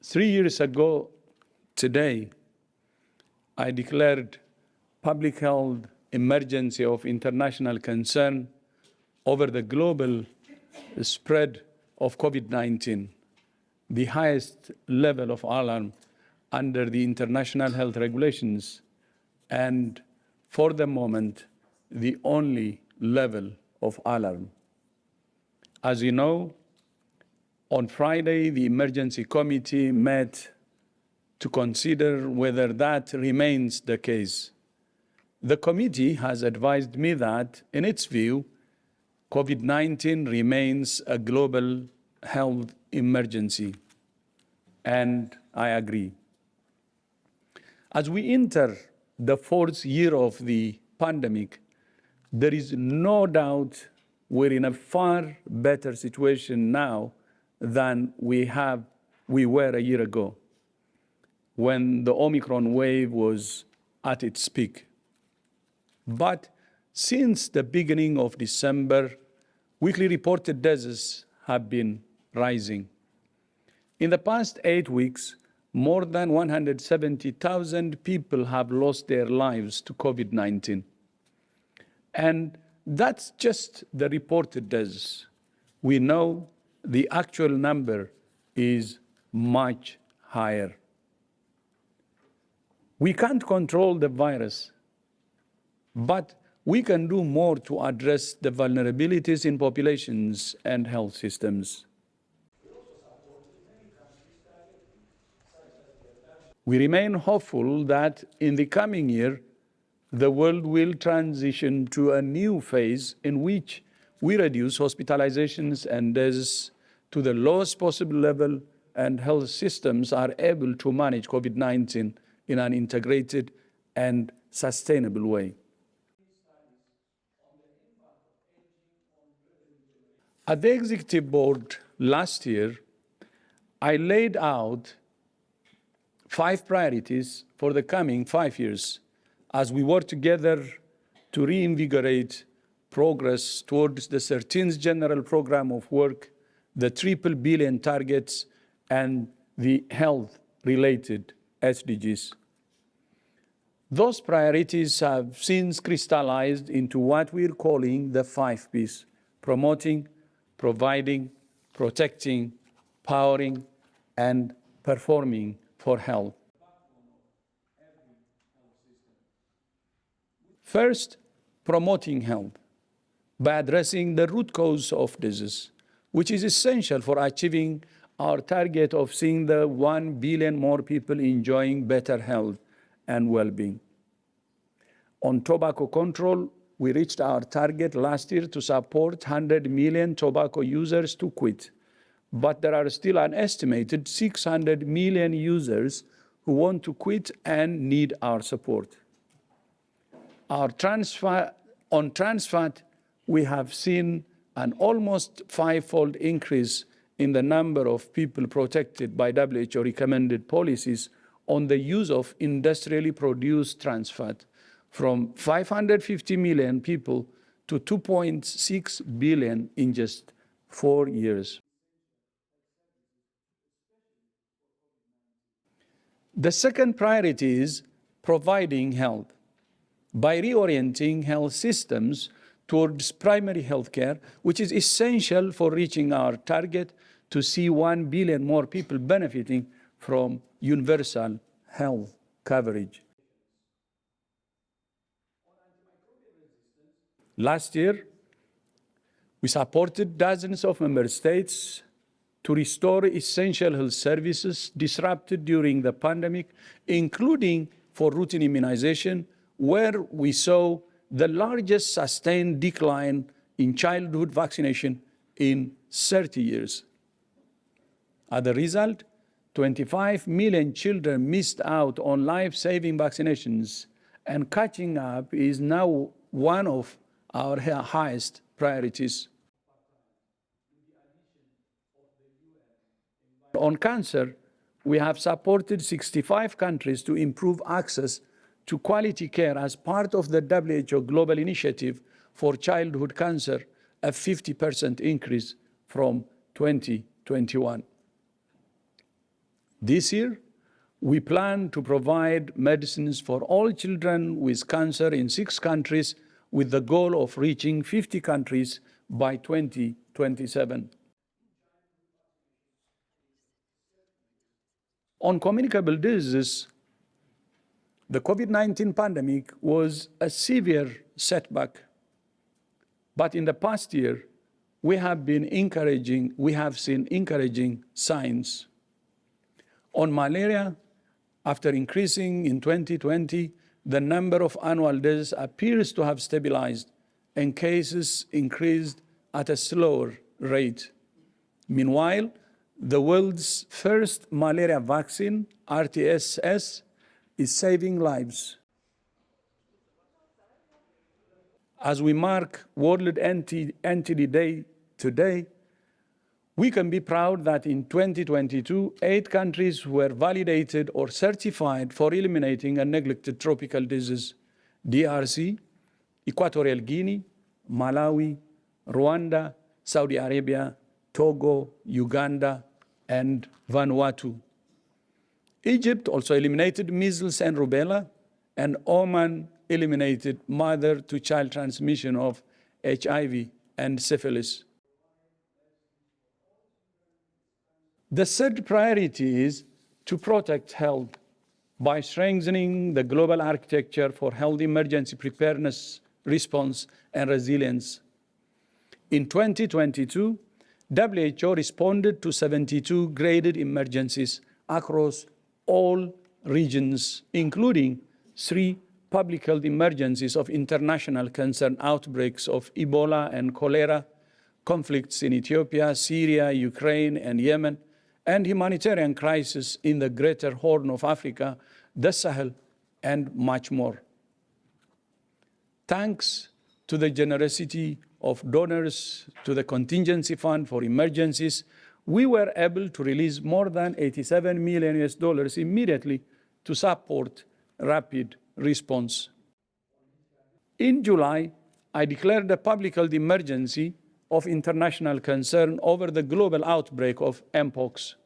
3 years ago today, I declared public health emergency of international concern over the global spread of COVID-19, the highest level of alarm under the international health regulations, and for the moment, the only level of alarm. As you know, on Friday, the emergency committee met to consider whether that remains the case. The committee has advised me that, in its view, COVID-19 remains a global health emergency, and I agree. As we enter the 4th year of the pandemic, there is no doubt we're in a far better situation now than we were a year ago, when the Omicron wave was at its peak. But since the beginning of December, weekly reported deaths have been rising. In the past 8 weeks, more than 170,000 people have lost their lives to COVID-19. And that's just the reported deaths. We know the actual number is much higher. We can't control the virus, but we can do more to address the vulnerabilities in populations and health systems. We remain hopeful that in the coming year, the world will transition to a new phase in which we reduce hospitalizations and deaths to the lowest possible level, and health systems are able to manage COVID-19 in an integrated and sustainable way. At the Executive Board last year, I laid out 5 priorities for the coming 5 years as we work together to reinvigorate progress towards the 13th General Program of Work, the triple billion targets, and the health-related SDGs. Those priorities have since crystallized into what we're calling the 5 Ps: promoting, providing, protecting, powering, and performing for health. First, promoting health by addressing the root cause of disease, which is essential for achieving our target of seeing the 1 billion more people enjoying better health and well-being. On tobacco control, we reached our target last year to support 100 million tobacco users to quit, but there are still an estimated 600 million users who want to quit and need our support. On trans fat, we have seen an almost 5-fold increase in the number of people protected by WHO recommended policies on the use of industrially produced trans fat, from 550 million people to 2.6 billion in just 4 years. The second priority is providing health by reorienting health systems towards primary health care, which is essential for reaching our target to see 1 billion more people benefiting from universal health coverage. Last year, we supported dozens of member states to restore essential health services disrupted during the pandemic, including for routine immunization, where we saw the largest sustained decline in childhood vaccination in 30 years. As a result, 25 million children missed out on life-saving vaccinations, and catching up is now one of our highest priorities. On cancer, we have supported 65 countries to improve access to quality care as part of the WHO Global Initiative for Childhood Cancer, a 50% increase from 2021. This year, we plan to provide medicines for all children with cancer in 6 countries with the goal of reaching 50 countries by 2027. On communicable diseases, the COVID-19 pandemic was a severe setback. But in the past year, we have seen encouraging signs. On malaria, after increasing in 2020, the number of annual deaths appears to have stabilized and cases increased at a slower rate. Meanwhile, the world's first malaria vaccine, RTSS, is saving lives. As we mark World NTD Day today, we can be proud that in 2022, 8 countries were validated or certified for eliminating a neglected tropical disease: DRC, Equatorial Guinea, Malawi, Rwanda, Saudi Arabia, Togo, Uganda, and Vanuatu. Egypt also eliminated measles and rubella, and Oman eliminated mother-to-child transmission of HIV and syphilis. The third priority is to protect health by strengthening the global architecture for health emergency preparedness, response, and resilience. In 2022, WHO responded to 72 graded emergencies across all regions, including 3 public health emergencies of international concern: outbreaks of Ebola and cholera, conflicts in Ethiopia, Syria, Ukraine, and Yemen, and humanitarian crisis in the Greater Horn of Africa, the Sahel, and much more. Thanks to the generosity of donors to the Contingency Fund for Emergencies, we were able to release more than $87 million immediately to support rapid response. In July, I declared a public health emergency of international concern over the global outbreak of Mpox.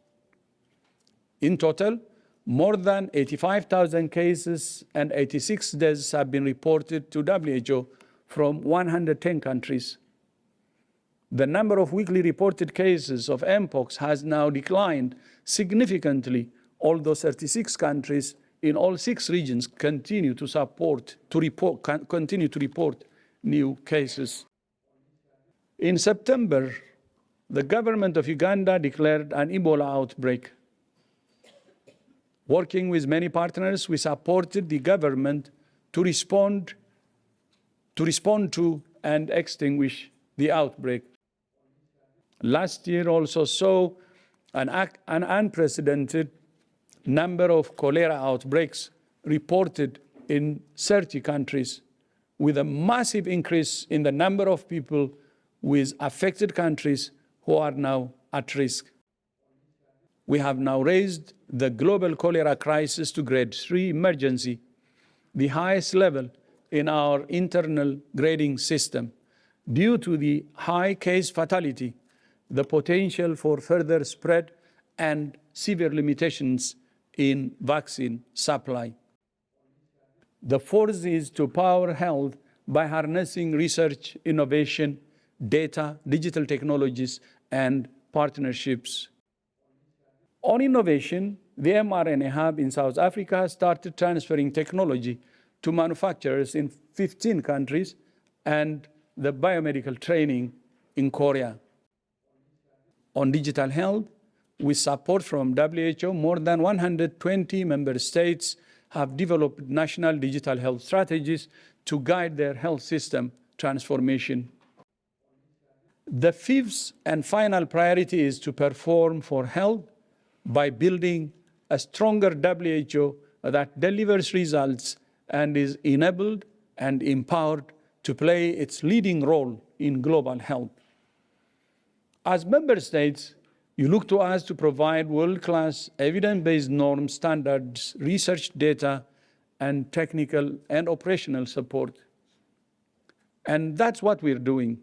In total, more than 85,000 cases and 86 deaths have been reported to WHO from 110 countries. The number of weekly reported cases of Mpox has now declined significantly, although 36 countries in all 6 regions continue to report new cases. In September, the government of Uganda declared an Ebola outbreak. Working with many partners, we supported the government to respond to and extinguish the outbreak. Last year also saw an unprecedented number of cholera outbreaks reported in 30 countries, with a massive increase in the number of people with affected countries who are now at risk. We have now raised the global cholera crisis to grade 3 emergency, the highest level in our internal grading system, due to the high case fatality, the potential for further spread, and severe limitations in vaccine supply. The fourth is to power health by harnessing research, innovation, data, digital technologies, and partnerships. On innovation, the mRNA hub in South Africa started transferring technology to manufacturers in 15 countries and the biomedical training in Korea. On digital health, with support from WHO, more than 120 member states have developed national digital health strategies to guide their health system transformation. The fifth and final priority is to perform for health by building a stronger WHO that delivers results and is enabled and empowered to play its leading role in global health. As member states, you look to us to provide world-class evidence-based norm standards, research data, and technical and operational support. And that's what we're doing.